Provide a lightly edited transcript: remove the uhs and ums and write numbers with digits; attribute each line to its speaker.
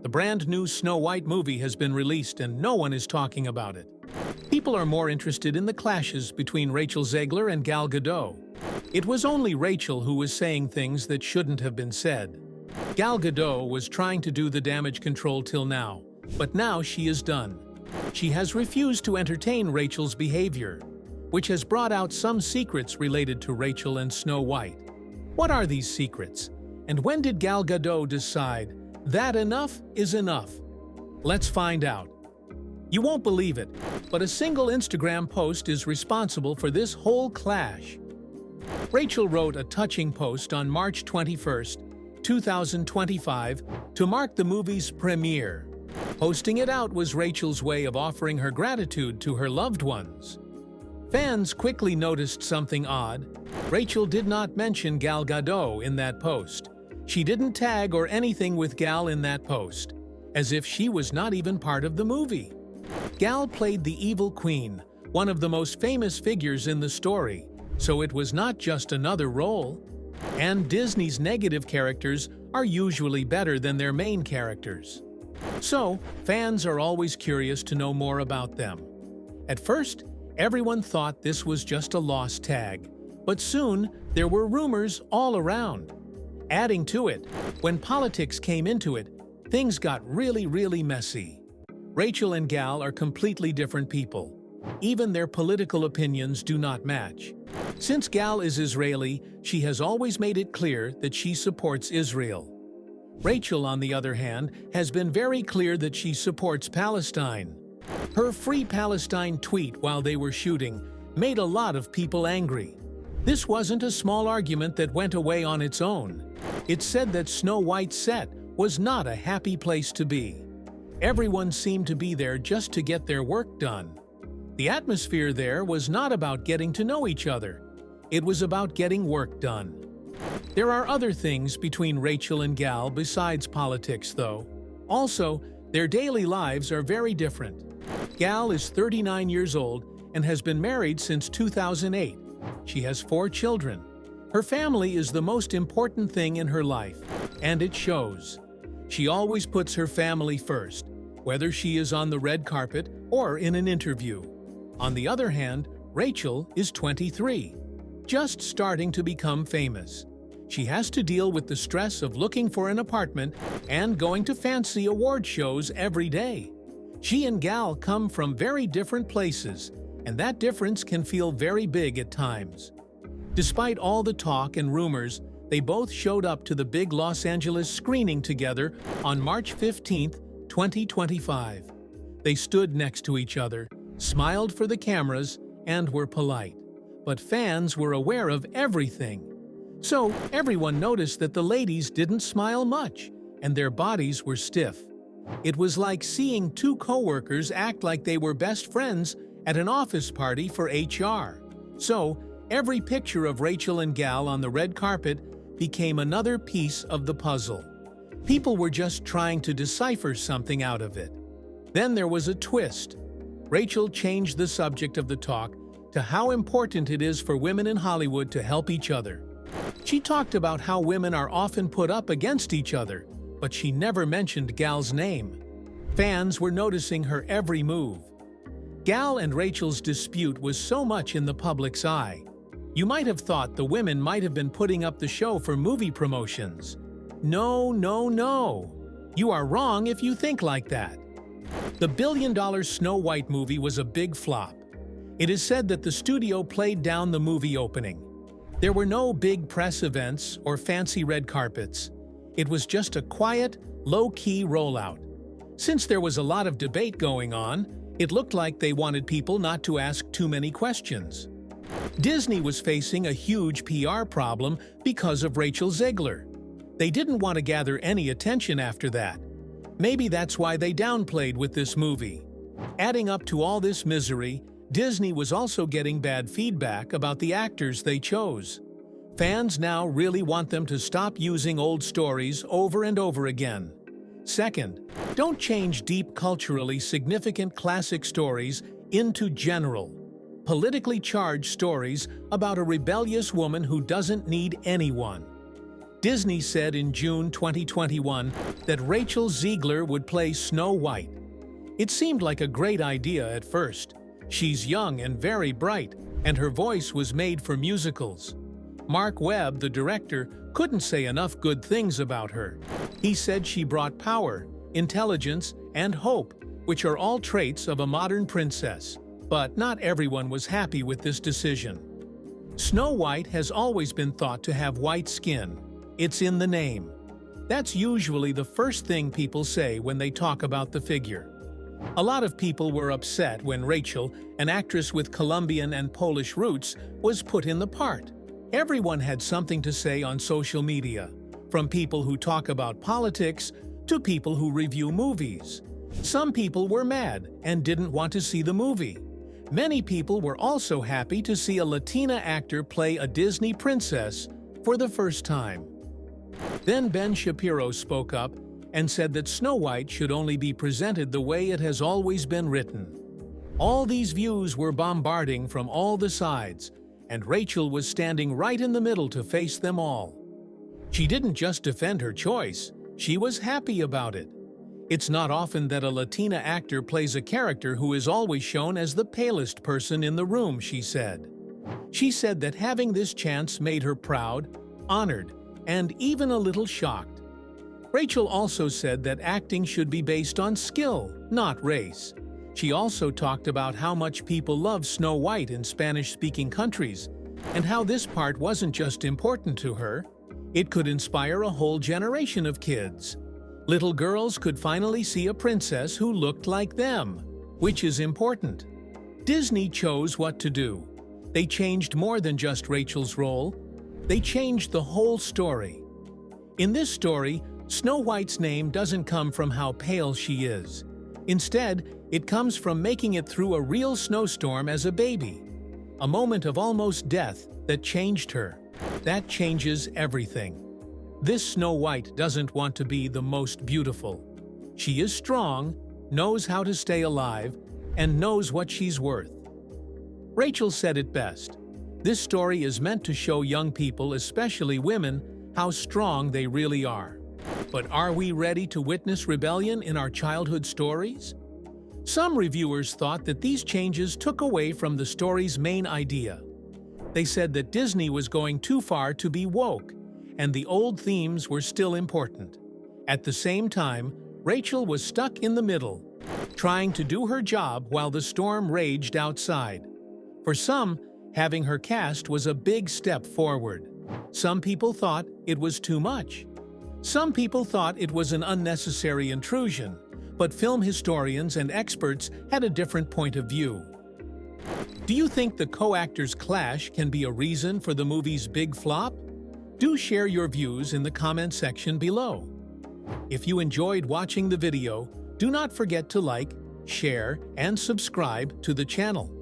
Speaker 1: The brand new Snow White movie has been released and no one is talking about it. People are more interested in the clashes between Rachel Zegler and Gal Gadot. It was only Rachel who was saying things that shouldn't have been said. Gal Gadot was trying to do the damage control till now, but now she is done. She has refused to entertain Rachel's behavior, which has brought out some secrets related to Rachel and Snow White. What are these secrets? And when did Gal Gadot decide that enough is enough? Let's find out. You won't believe it, but a single Instagram post is responsible for this whole clash. Rachel wrote a touching post on March 21, 2025, to mark the movie's premiere. Posting it out was Rachel's way of offering her gratitude to her loved ones. Fans quickly noticed something odd. Rachel did not mention Gal Gadot in that post. She didn't tag or anything with Gal in that post, as if she was not even part of the movie. Gal played the evil queen, one of the most famous figures in the story, so it was not just another role. And Disney's negative characters are usually better than their main characters. So, fans are always curious to know more about them. At first, everyone thought this was just a lost tag, but soon there were rumors all around. Adding to it, when politics came into it, things got really messy. Rachel and Gal are completely different people. Even their political opinions do not match. Since Gal is Israeli, she has always made it clear that she supports Israel. Rachel, on the other hand, has been very clear that she supports Palestine. Her Free Palestine tweet while they were shooting made a lot of people angry. This wasn't a small argument that went away on its own. It said that Snow White's set was not a happy place to be. Everyone seemed to be there just to get their work done. The atmosphere there was not about getting to know each other. It was about getting work done. There are other things between Rachel and Gal besides politics, though. Also, their daily lives are very different. Gal is 39 years old and has been married since 2008. She has 4 children. Her family is the most important thing in her life, and it shows. She always puts her family first, whether she is on the red carpet or in an interview. On the other hand, Rachel is 23, just starting to become famous. She has to deal with the stress of looking for an apartment and going to fancy award shows every day. She and Gal come from very different places, and that difference can feel very big at times. Despite all the talk and rumors, they both showed up to the big Los Angeles screening together on March 15, 2025. They stood next to each other, smiled for the cameras, and were polite. But fans were aware of everything. So everyone noticed that the ladies didn't smile much, and their bodies were stiff. It was like seeing 2 coworkers act like they were best friends at an office party for HR. So every picture of Rachel and Gal on the red carpet became another piece of the puzzle. People were just trying to decipher something out of it. Then there was a twist. Rachel changed the subject of the talk to how important it is for women in Hollywood to help each other. She talked about how women are often put up against each other, but she never mentioned Gal's name. Fans were noticing her every move. Gal and Rachel's dispute was so much in the public's eye. You might have thought the women might have been putting up the show for movie promotions. No. You are wrong if you think like that. The billion-dollar Snow White movie was a big flop. It is said that the studio played down the movie opening. There were no big press events or fancy red carpets. It was just a quiet, low-key rollout. Since there was a lot of debate going on, it looked like they wanted people not to ask too many questions. Disney was facing a huge PR problem because of Rachel Zegler. They didn't want to gather any attention after that. Maybe that's why they downplayed with this movie. Adding up to all this misery, Disney was also getting bad feedback about the actors they chose. Fans now really want them to stop using old stories over and over again. Second, don't change deep culturally significant classic stories into general, politically charged stories about a rebellious woman who doesn't need anyone. Disney said in June 2021 that Rachel Zegler would play Snow White. It seemed like a great idea at first. She's young and very bright, and her voice was made for musicals. Mark Webb, the director, couldn't say enough good things about her. He said she brought power, intelligence, and hope, which are all traits of a modern princess. But not everyone was happy with this decision. Snow White has always been thought to have white skin. It's in the name. That's usually the first thing people say when they talk about the figure. A lot of people were upset when Rachel, an actress with Colombian and Polish roots, was put in the part. Everyone had something to say on social media, from people who talk about politics to people who review movies. Some people were mad and didn't want to see the movie. Many people were also happy to see a Latina actor play a Disney princess for the first time. Then Ben Shapiro spoke up and said that Snow White should only be presented the way it has always been written. All these views were bombarding from all the sides, and Rachel was standing right in the middle to face them all. She didn't just defend her choice, she was happy about it. It's not often that a Latina actor plays a character who is always shown as the palest person in the room, she said. She said that having this chance made her proud, honored, and even a little shocked. Rachel also said that acting should be based on skill, not race. She also talked about how much people love Snow White in Spanish-speaking countries, and how this part wasn't just important to her, it could inspire a whole generation of kids. Little girls could finally see a princess who looked like them, which is important. Disney chose what to do. They changed more than just Rachel's role. They changed the whole story. In this story, Snow White's name doesn't come from how pale she is. Instead, it comes from making it through a real snowstorm as a baby. A moment of almost death that changed her. That changes everything. This Snow White doesn't want to be the most beautiful. She is strong, knows how to stay alive, and knows what she's worth. Rachel said it best. This story is meant to show young people, especially women, how strong they really are. But are we ready to witness rebellion in our childhood stories? Some reviewers thought that these changes took away from the story's main idea. They said that Disney was going too far to be woke, and the old themes were still important. At the same time, Rachel was stuck in the middle, trying to do her job while the storm raged outside. For some, having her cast was a big step forward. Some people thought it was too much. Some people thought it was an unnecessary intrusion, but film historians and experts had a different point of view. Do you think the co-actors' clash can be a reason for the movie's big flop? Do share your views in the comment section below. If you enjoyed watching the video, do not forget to like, share, and subscribe to the channel.